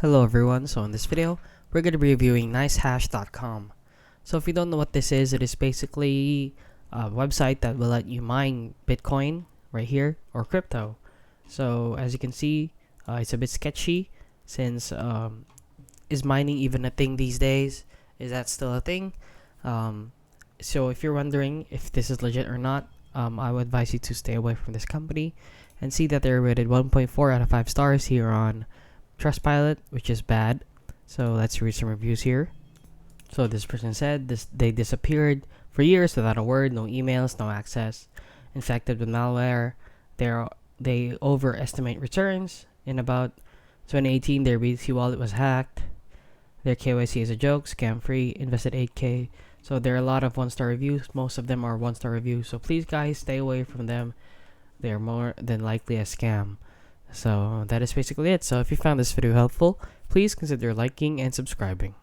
Hello everyone, so in this video, we're going to be reviewing NiceHash.com. So if you don't know what this is, it is basically a website that will let you mine Bitcoin right here, or crypto. So as you can see, it's a bit sketchy since is mining even a thing these days? Is that still a thing? So if you're wondering if this is legit or not, I would advise you to stay away from this company and see that they're rated 1.4 out of 5 stars here on Trustpilot, which is bad. So let's read some reviews here. So this person said they disappeared for years without a word, no emails, no access. Infected with malware. They overestimate returns. In about 2018, their BTC wallet was hacked. Their KYC is a joke, scam free, invested 8K. So there are a lot of 1-star reviews. Most of them are 1-star reviews. So please guys, stay away from them. They're more than likely a scam. So that is basically it. So if you found this video helpful, please consider liking and subscribing.